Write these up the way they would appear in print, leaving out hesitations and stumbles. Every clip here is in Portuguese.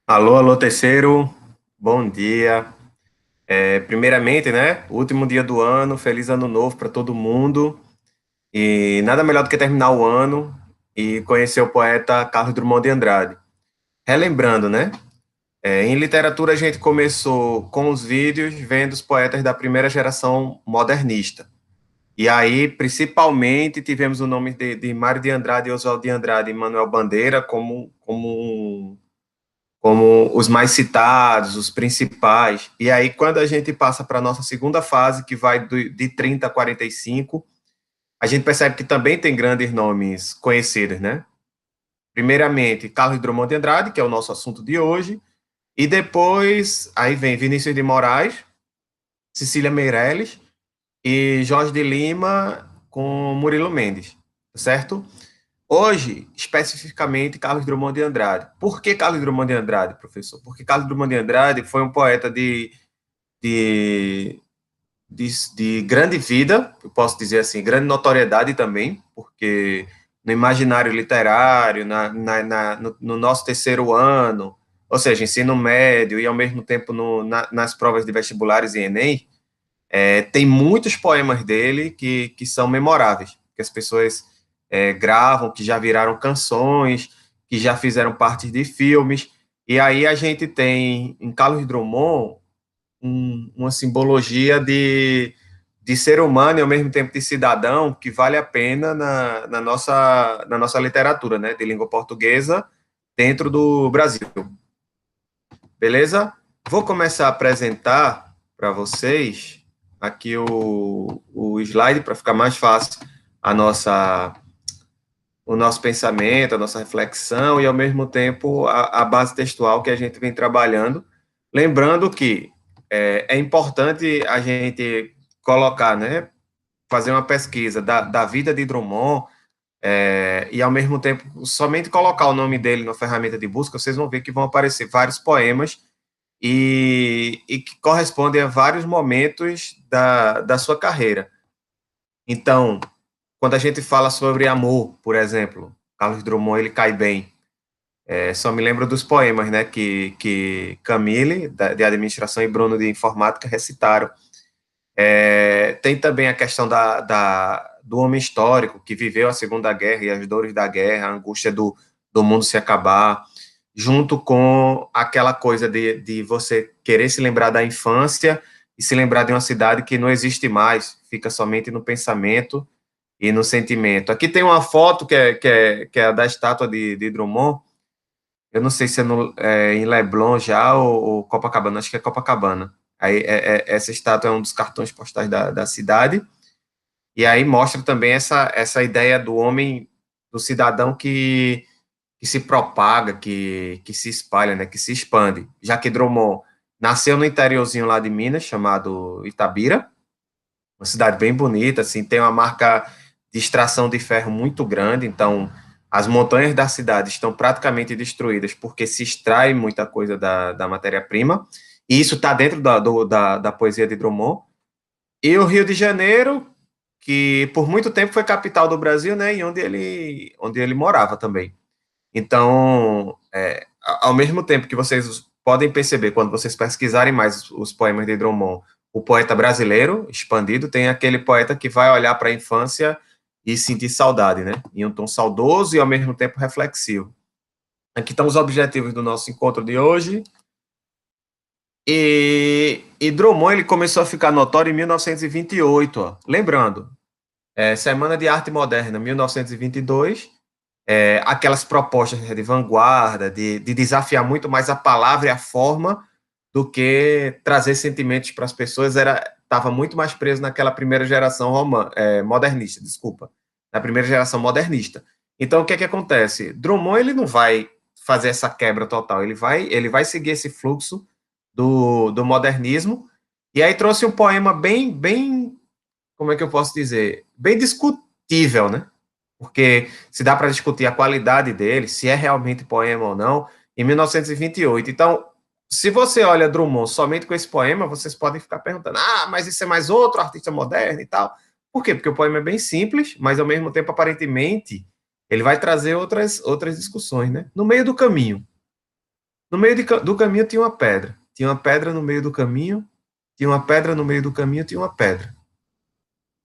Alô, alô, terceiro, bom dia. Primeiramente, né, último dia do ano, feliz ano novo para todo mundo. E nada melhor do que terminar o ano e conhecer o poeta Carlos Drummond de Andrade. Relembrando, né, em literatura a gente começou com os vídeos vendo os poetas da primeira geração modernista. E aí, principalmente, tivemos o nome de Mário de Andrade, Oswald de Andrade e Manuel Bandeira como os mais citados, os principais. E aí, quando a gente passa para a nossa segunda fase, que vai de 30 a 45, a gente percebe que também tem grandes nomes conhecidos, né? Primeiramente, Carlos Drummond de Andrade, que é o nosso assunto de hoje, e depois aí vem Vinícius de Moraes, Cecília Meirelles e Jorge de Lima com Murilo Mendes, certo? Hoje, especificamente, Carlos Drummond de Andrade. Por que Carlos Drummond de Andrade, professor? Porque Carlos Drummond de Andrade foi um poeta de, de grande vida, eu posso dizer assim, grande notoriedade também, porque no imaginário literário, no nosso terceiro ano, ou seja, ensino médio e ao mesmo tempo nas provas de vestibulares e Enem, tem muitos poemas dele que são memoráveis, que as pessoas gravam, que já viraram canções, que já fizeram parte de filmes. E aí a gente tem em Carlos Drummond uma simbologia de ser humano e ao mesmo tempo de cidadão que vale a pena na nossa literatura, né, de língua portuguesa dentro do Brasil. Beleza? Vou começar a apresentar para vocês aqui o slide para ficar mais fácil a nossa, o nosso pensamento, a nossa reflexão e, ao mesmo tempo, a base textual que a gente vem trabalhando. Lembrando que é importante a gente colocar, né, fazer uma pesquisa da vida de Drummond e, ao mesmo tempo, somente colocar o nome dele na ferramenta de busca, vocês vão ver que vão aparecer vários poemas e que correspondem a vários momentos da sua carreira. Então, quando a gente fala sobre amor, por exemplo, Carlos Drummond, ele cai bem. Só me lembro dos poemas, né, que Camille, de administração, e Bruno, de informática, recitaram. Tem também a questão do homem histórico, que viveu a Segunda Guerra e as dores da guerra, a angústia do mundo se acabar, junto com aquela coisa de você querer se lembrar da infância e se lembrar de uma cidade que não existe mais, fica somente no pensamento e no sentimento. Aqui tem uma foto que é a da estátua de Drummond, eu não sei se em Leblon já ou Copacabana, acho que é Copacabana. Aí, essa estátua é um dos cartões postais da cidade, e aí mostra também essa ideia do homem, do cidadão que se propaga, que se espalha, né, que se expande. Já que Drummond nasceu no interiorzinho lá de Minas, chamado Itabira, uma cidade bem bonita, assim, tem uma marca de extração de ferro muito grande, então as montanhas da cidade estão praticamente destruídas porque se extrai muita coisa da matéria-prima, e isso está dentro da poesia de Drummond. E o Rio de Janeiro, que por muito tempo foi capital do Brasil, né, e onde ele morava também. Então, ao mesmo tempo que vocês podem perceber, quando vocês pesquisarem mais os poemas de Drummond, o poeta brasileiro, expandido, tem aquele poeta que vai olhar para a infância e sentir saudade, né? Em um tom saudoso e ao mesmo tempo reflexivo. Aqui estão os objetivos do nosso encontro de hoje. E Drummond ele começou a ficar notório em 1928, ó. Lembrando, Semana de Arte Moderna, 1922, aquelas propostas de vanguarda, de desafiar muito mais a palavra e a forma do que trazer sentimentos para as pessoas, estava muito mais preso naquela primeira geração modernista, desculpa, na primeira geração modernista. Então, o que é que acontece? Drummond ele não vai fazer essa quebra total, ele vai seguir esse fluxo do modernismo, e aí trouxe um poema bem, como é que eu posso dizer, bem discutível, né? Porque se dá para discutir a qualidade dele, se é realmente poema ou não, em 1928. Então, se você olha Drummond somente com esse poema, vocês podem ficar perguntando: ah, mas isso é mais outro artista moderno e tal. Por quê? Porque o poema é bem simples, mas ao mesmo tempo, aparentemente, ele vai trazer outras discussões, né? No meio do caminho. No meio do caminho tinha uma pedra. Tinha uma pedra no meio do caminho, tinha uma pedra no meio do caminho, tinha uma pedra.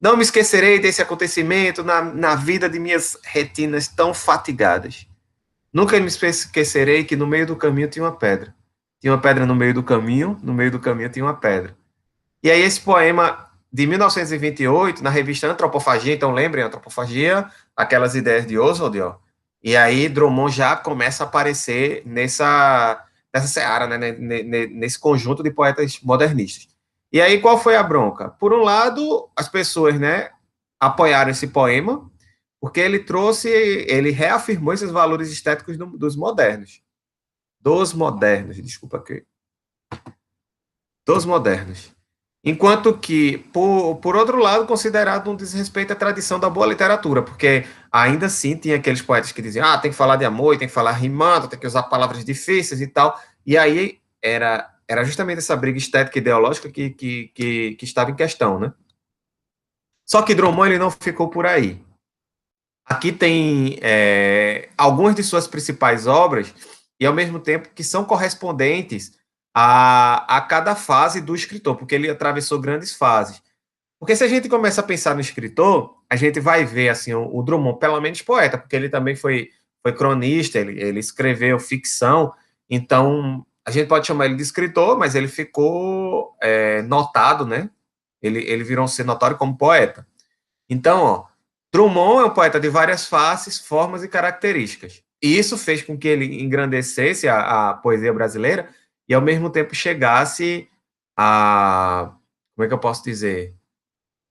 Não me esquecerei desse acontecimento na vida de minhas retinas tão fatigadas. Nunca me esquecerei que no meio do caminho tinha uma pedra. Tinha uma pedra no meio do caminho tinha uma pedra. E aí esse poema de 1928, na revista Antropofagia, então lembrem, Antropofagia, aquelas ideias de Oswald, ó. E aí Drummond já começa a aparecer nessa seara, né, nesse conjunto de poetas modernistas. E aí qual foi a bronca? Por um lado, as pessoas, né, apoiaram esse poema, porque ele reafirmou esses valores estéticos dos modernos, desculpa aqui, dos modernos. Enquanto que, por outro lado, considerado um desrespeito à tradição da boa literatura, porque ainda assim tinha aqueles poetas que diziam, tem que falar de amor, tem que falar rimando, tem que usar palavras difíceis e tal, e aí era justamente essa briga estética e ideológica que estava em questão, né? Só que Drummond ele não ficou por aí. Aqui tem algumas de suas principais obras, e ao mesmo tempo que são correspondentes a cada fase do escritor, porque ele atravessou grandes fases. Porque se a gente começa a pensar no escritor, a gente vai ver assim o Drummond, pelo menos poeta, porque ele também foi cronista, ele escreveu ficção, então a gente pode chamar ele de escritor, mas ele ficou notado, né? Ele virou ser notório como poeta. Então, ó, Drummond é um poeta de várias faces, formas e características. E isso fez com que ele engrandecesse a poesia brasileira e, ao mesmo tempo, chegasse a. Como é que eu posso dizer?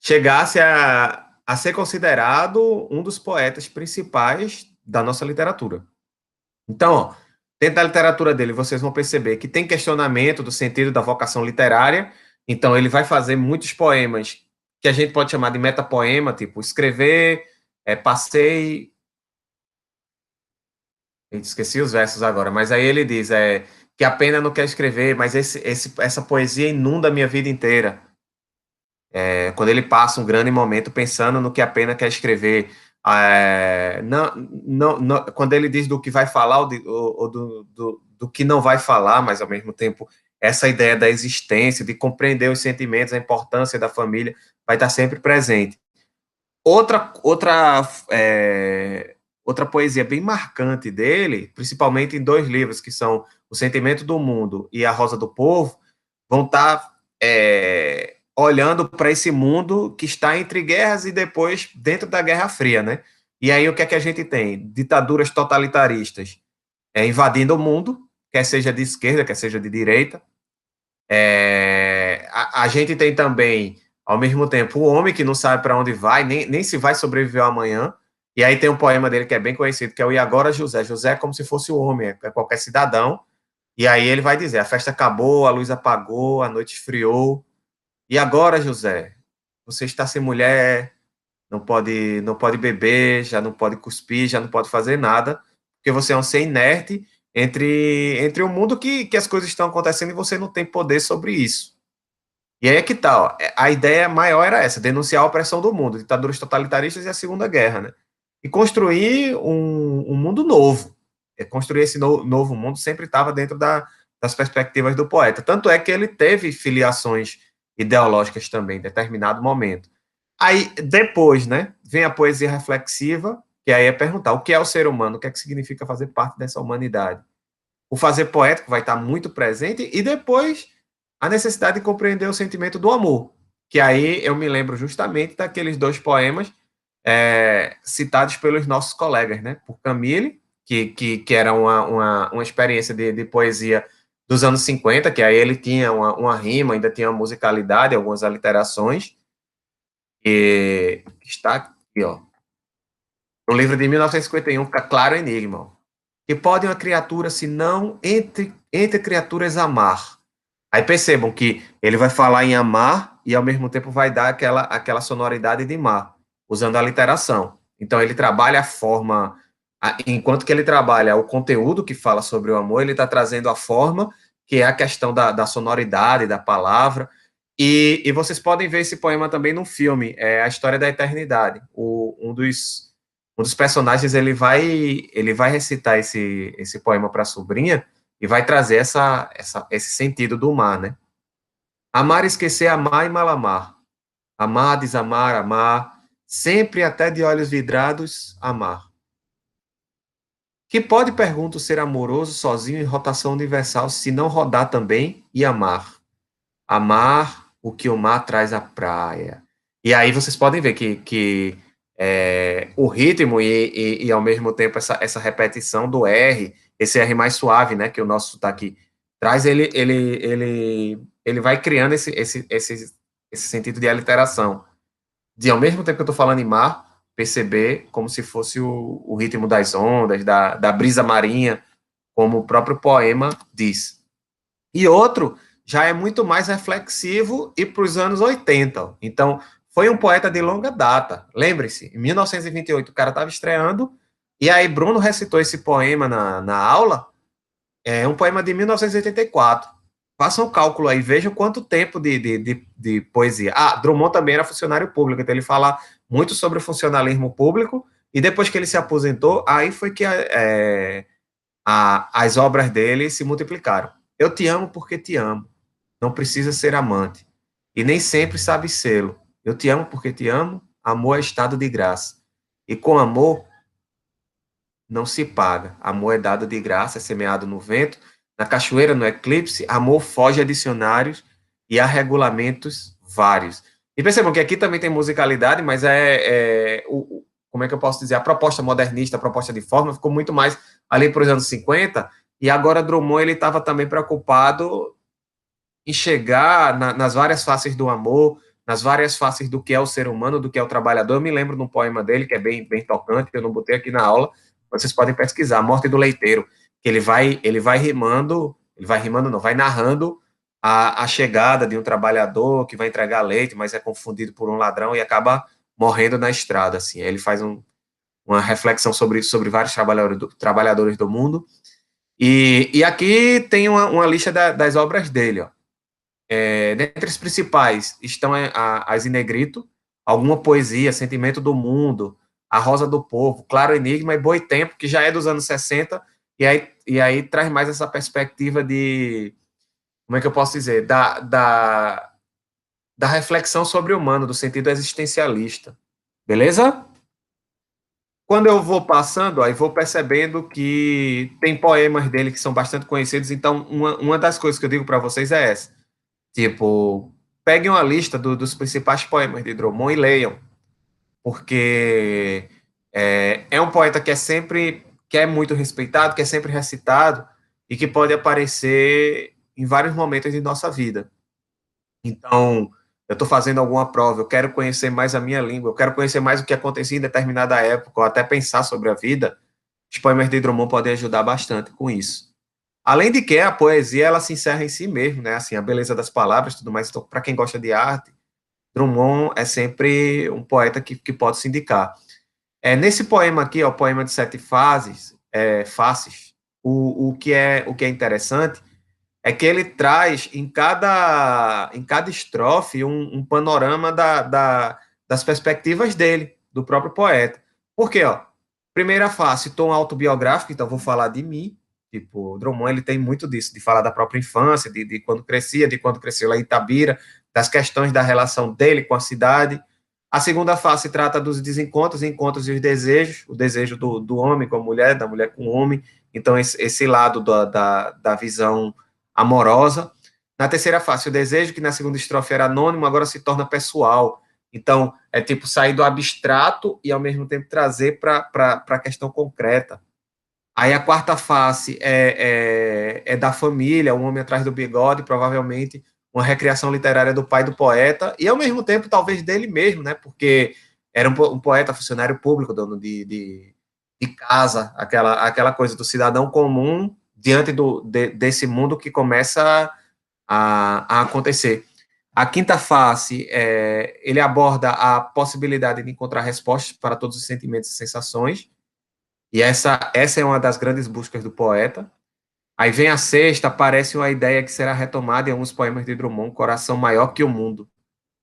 Chegasse a ser considerado um dos poetas principais da nossa literatura. Então, ó, dentro da literatura dele, vocês vão perceber que tem questionamento do sentido da vocação literária. Então, ele vai fazer muitos poemas que a gente pode chamar de metapoema, tipo escrever, passei. Esqueci os versos agora, mas aí ele diz que a pena não quer escrever, mas essa poesia inunda a minha vida inteira. Quando ele passa um grande momento pensando no que a pena quer escrever. Quando ele diz do que vai falar ou do que não vai falar, mas ao mesmo tempo essa ideia da existência, de compreender os sentimentos, a importância da família, vai estar sempre presente. Outra poesia bem marcante dele, principalmente em dois livros, que são O Sentimento do Mundo e A Rosa do Povo, vão estar olhando para esse mundo que está entre guerras e depois dentro da Guerra Fria, né? E aí o que é que a gente tem? Ditaduras totalitaristas invadindo o mundo, quer seja de esquerda, quer seja de direita. A gente tem também, ao mesmo tempo, o homem que não sabe para onde vai, nem se vai sobreviver amanhã. E aí tem um poema dele que é bem conhecido, que é o E Agora José. José é como se fosse o homem, é qualquer cidadão. E aí ele vai dizer: a festa acabou, a luz apagou, a noite esfriou. E agora, José, você está sem mulher, não pode beber, já não pode cuspir, já não pode fazer nada, porque você é um ser inerte entre o mundo que as coisas estão acontecendo e você não tem poder sobre isso. E aí é que tal? Tá, a ideia maior era essa, denunciar a opressão do mundo, ditaduras totalitaristas e a Segunda Guerra, né? E construir um mundo novo. Construir esse novo mundo sempre estava dentro das perspectivas do poeta. Tanto é que ele teve filiações ideológicas também, em determinado momento. Aí, depois, né, vem a poesia reflexiva, que aí é perguntar o que é o ser humano, o que é que significa fazer parte dessa humanidade. O fazer poético vai estar muito presente, e depois a necessidade de compreender o sentimento do amor, que aí eu me lembro justamente daqueles dois poemas citados pelos nossos colegas, né, por Camille, que era uma experiência de poesia dos anos 50, que aí ele tinha uma rima, ainda tinha uma musicalidade, algumas aliterações, e está aqui, ó, no livro de 1951, Claro Enigma, que pode uma criatura, se não entre criaturas, amar. Aí percebam que ele vai falar em amar e ao mesmo tempo vai dar aquela sonoridade de mar, usando a literação. Então ele trabalha a forma, enquanto que ele trabalha o conteúdo que fala sobre o amor, ele está trazendo a forma, que é a questão da sonoridade, da palavra. E vocês podem ver esse poema também no filme, é A História da Eternidade. Um dos personagens ele vai recitar esse poema para a sobrinha, e vai trazer esse sentido do mar, né? Amar, esquecer, amar e mal amar. Amar, desamar, amar, sempre até de olhos vidrados, amar. Que pode, pergunto, ser amoroso sozinho em rotação universal se não rodar também e amar? Amar o que o mar traz à praia. E aí vocês podem ver que o ritmo e, ao mesmo tempo essa repetição do R, esse R mais suave, né, que o nosso sotaque traz, ele vai criando esse sentido de aliteração. De, ao mesmo tempo que eu estou falando em mar, perceber como se fosse o ritmo das ondas, da brisa marinha, como o próprio poema diz. E outro já é muito mais reflexivo e para os anos 80. Então, foi um poeta de longa data. Lembre-se, em 1928 o cara estava estreando, e aí Bruno recitou esse poema na aula, é um poema de 1984. Façam um cálculo aí, vejam quanto tempo de poesia. Ah, Drummond também era funcionário público, então ele fala muito sobre o funcionalismo público, e depois que ele se aposentou, aí foi que as obras dele se multiplicaram. Eu te amo porque te amo. Não precisa ser amante. E nem sempre sabe sê-lo. Eu te amo porque te amo. Amor é estado de graça. E com amor não se paga. Amor é dado de graça, é semeado no vento. Na cachoeira, no eclipse, amor foge a dicionários e a regulamentos vários. E percebam que aqui também tem musicalidade, mas como é que eu posso dizer? A proposta modernista, a proposta de forma, ficou muito mais ali para os anos 50, e agora Drummond ele estava também preocupado em chegar nas várias faces do amor, nas várias faces do que é o ser humano, do que é o trabalhador. Eu me lembro de um poema dele que é bem tocante, que eu não botei aqui na aula, vocês podem pesquisar, A Morte do Leiteiro, que ele vai rimando não, vai narrando a chegada de um trabalhador que vai entregar leite, mas é confundido por um ladrão e acaba morrendo na estrada, assim. Ele faz uma reflexão sobre vários trabalhadores do mundo. E aqui tem uma lista das obras dele, ó. Dentre as principais estão as em negrito, alguma poesia, Sentimento do Mundo, A Rosa do Povo, Claro Enigma e Boitempo, que já é dos anos 60, e aí traz mais essa perspectiva de, como é que eu posso dizer, da reflexão sobre o humano, do sentido existencialista. Beleza? Quando eu vou passando, aí vou percebendo que tem poemas dele que são bastante conhecidos, então uma das coisas que eu digo para vocês é essa. Tipo, peguem uma lista dos principais poemas de Drummond e leiam, porque é um poeta que é muito respeitado, que é sempre recitado e que pode aparecer em vários momentos de nossa vida. Então, eu estou fazendo alguma prova, eu quero conhecer mais a minha língua, eu quero conhecer mais o que acontecia em determinada época, ou até pensar sobre a vida, os poemas de Drummond podem ajudar bastante com isso. Além de que a poesia ela se encerra em si mesmo, né? Assim, a beleza das palavras, tudo mais. Então, para quem gosta de arte, Drummond é sempre um poeta que pode se indicar. Nesse poema aqui, ó, o poema de 7 faces, o que é interessante é que ele traz em cada estrofe um panorama das perspectivas dele, do próprio poeta. Por quê? Ó, primeira face, tom autobiográfico, então vou falar de mim. Tipo, o Drummond ele tem muito disso, de falar da própria infância, de quando crescia, de quando cresceu lá em Itabira, das questões da relação dele com a cidade. A segunda face trata dos desencontros, encontros e os desejos, o desejo do homem com a mulher, da mulher com o homem. Então, esse lado da visão amorosa. Na terceira face, o desejo, que na segunda estrofe era anônimo, agora se torna pessoal. Então, é tipo sair do abstrato e, ao mesmo tempo, trazer para a questão concreta. Aí a quarta face é da família, um homem atrás do bigode, provavelmente uma recriação literária do pai do poeta, e ao mesmo tempo talvez dele mesmo, né? Porque era um poeta, funcionário público, dono de casa, aquela coisa do cidadão comum diante desse mundo que começa a acontecer. A quinta face, ele aborda a possibilidade de encontrar respostas para todos os sentimentos e sensações, e essa é uma das grandes buscas do poeta. Aí vem a sexta, aparece uma ideia que será retomada em alguns poemas de Drummond, Coração Maior que o Mundo.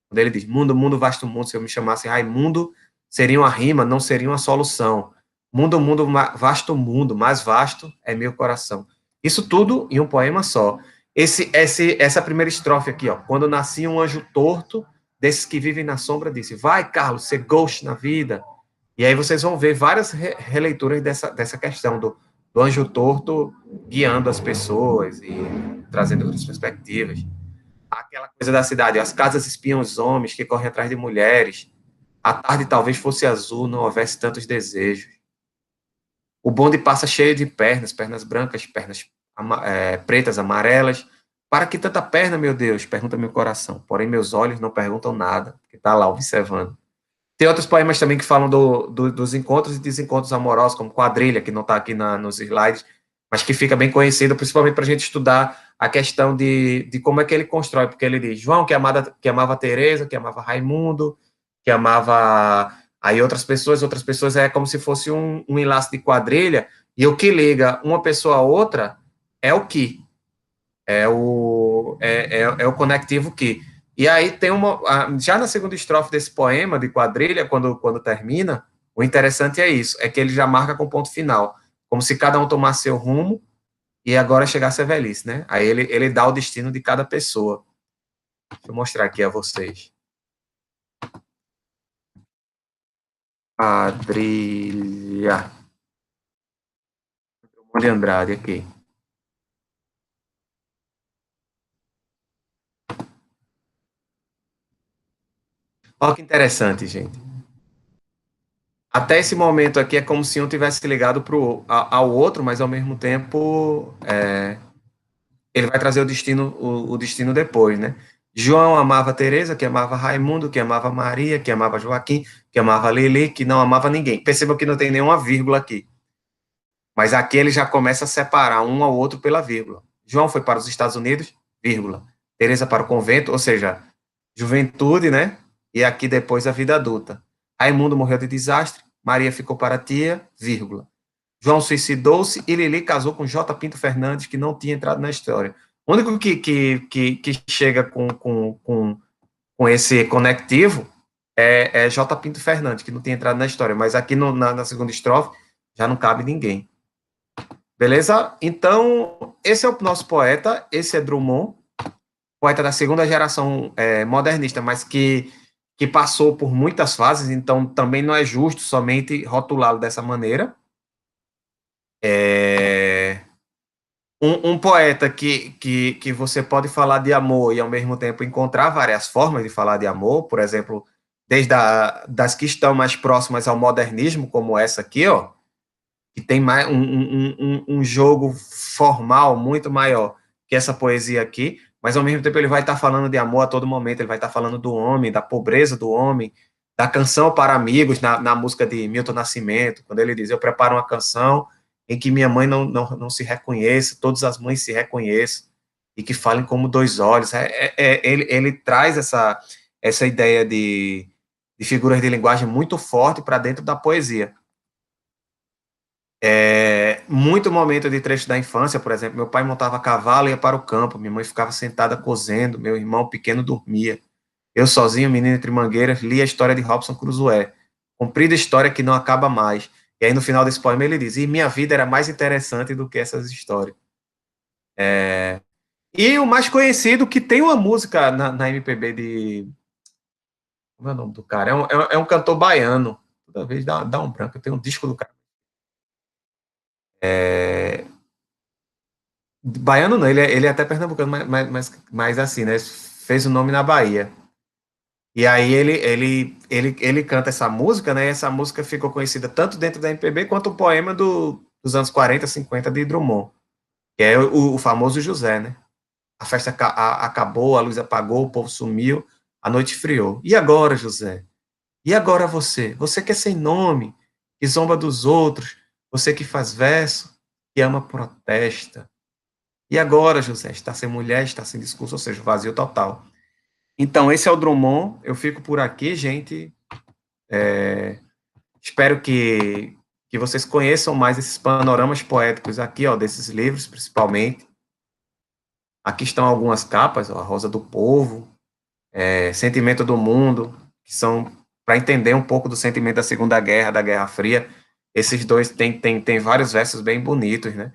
Quando ele diz, mundo, mundo, vasto mundo, se eu me chamasse Raimundo, seria uma rima, não seria uma solução. Mundo, mundo, vasto mundo, mais vasto é meu coração. Isso tudo em um poema só. Essa primeira estrofe aqui, ó. Quando nascia um anjo torto, desses que vivem na sombra, disse: vai, Carlos, ser ghost na vida. E aí vocês vão ver várias releituras dessa questão do anjo torto guiando as pessoas e trazendo outras perspectivas. Aquela coisa da cidade, as casas espiam os homens que correm atrás de mulheres. A tarde talvez fosse azul, não houvesse tantos desejos. O bonde passa cheio de pernas, pernas brancas, pernas pretas, amarelas. Para que tanta perna, meu Deus? Pergunta meu coração. Porém, meus olhos não perguntam nada, porque está lá observando. Tem outros poemas também que falam dos encontros e desencontros amorosos, como Quadrilha, que não está aqui nos slides, mas que fica bem conhecido, principalmente para a gente estudar a questão de como é que ele constrói, porque ele diz, João, que amava Teresa, que amava Raimundo, que amava aí outras pessoas é como se fosse um enlace de quadrilha, e o que liga uma pessoa a outra é o que, é o conectivo que. E aí tem já na segunda estrofe desse poema de quadrilha, quando termina, o interessante é isso, é que ele já marca com ponto final, como se cada um tomasse seu rumo e agora chegasse a velhice, né? Aí ele dá o destino de cada pessoa. Deixa eu mostrar aqui a vocês. Quadrilha. De Andrade aqui. Olha que interessante, gente. Até esse momento aqui é como se um tivesse ligado ao outro, mas ao mesmo tempo ele vai trazer o destino depois, né? João amava Teresa, que amava Raimundo, que amava Maria, que amava Joaquim, que amava Lili, que não amava ninguém. Percebam que não tem nenhuma vírgula aqui. Mas aqui ele já começa a separar um ao outro pela vírgula. João foi para os Estados Unidos, vírgula. Teresa para o convento, ou seja, juventude, né? E aqui depois a vida adulta. Raimundo morreu de desastre, Maria ficou para a tia, vírgula. João suicidou-se e Lili casou com J. Pinto Fernandes, que não tinha entrado na história. O único que chega com esse conectivo é J. Pinto Fernandes, que não tinha entrado na história. Mas aqui na segunda estrofe já não cabe ninguém. Beleza? Então, esse é o nosso poeta, esse é Drummond, poeta da segunda geração modernista, mas que passou por muitas fases, então também não é justo somente rotulá-lo dessa maneira. Um poeta que você pode falar de amor e ao mesmo tempo encontrar várias formas de falar de amor, por exemplo, desde das que estão mais próximas ao modernismo, como essa aqui, ó, que tem mais um jogo formal muito maior que essa poesia aqui, mas ao mesmo tempo ele vai estar falando de amor a todo momento, ele vai estar falando do homem, da pobreza do homem, da canção para amigos, na música de Milton Nascimento, quando ele diz, eu preparo uma canção em que minha mãe não se reconheça, todas as mães se reconheçam, e que falem como dois olhos. Ele traz essa ideia de figuras de linguagem muito forte para dentro da poesia. Muito momento de trecho da infância, por exemplo, meu pai montava cavalo e ia para o campo, minha mãe ficava sentada cozendo, meu irmão pequeno dormia. Eu sozinho, menino entre mangueiras, li a história de Robson Crusoe. Comprida história que não acaba mais. E aí no final desse poema ele diz, e minha vida era mais interessante do que essas histórias. E o mais conhecido, que tem uma música na MPB de... Como é o nome do cara? É um cantor baiano. Toda vez dá um branco, eu tenho um disco do cara. Baiano não, ele é até pernambucano, mas assim, né? Fez o nome na Bahia. E aí ele canta essa música, né? E essa música ficou conhecida tanto dentro da MPB quanto o poema dos anos 40, 50 de Drummond, que é o famoso José, né? A festa acabou, a luz apagou, o povo sumiu, a noite friou. E agora, José? E agora você? Você que é sem nome, que zomba dos outros, você que faz verso, que ama protesta. E agora, José, está sem mulher, está sem discurso, ou seja, vazio total. Então, esse é o Drummond. Eu fico por aqui, gente. Espero que vocês conheçam mais esses panoramas poéticos aqui, ó, desses livros, principalmente. Aqui estão algumas capas, ó, A Rosa do Povo, Sentimento do Mundo, que são para entender um pouco do sentimento da Segunda Guerra, da Guerra Fria. Esses dois têm vários versos bem bonitos, né?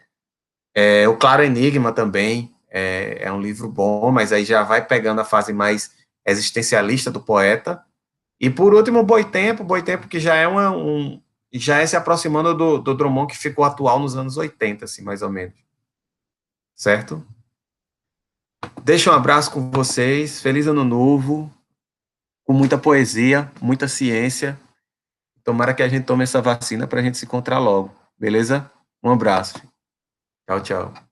O Claro Enigma também é um livro bom, mas aí já vai pegando a fase mais existencialista do poeta. E por último, Boi Tempo que já é já é se aproximando do Drummond que ficou atual nos anos 80, assim, mais ou menos. Certo? Deixo um abraço com vocês, feliz ano novo, com muita poesia, muita ciência. Tomara que a gente tome essa vacina para a gente se encontrar logo, beleza? Um abraço. Tchau, tchau.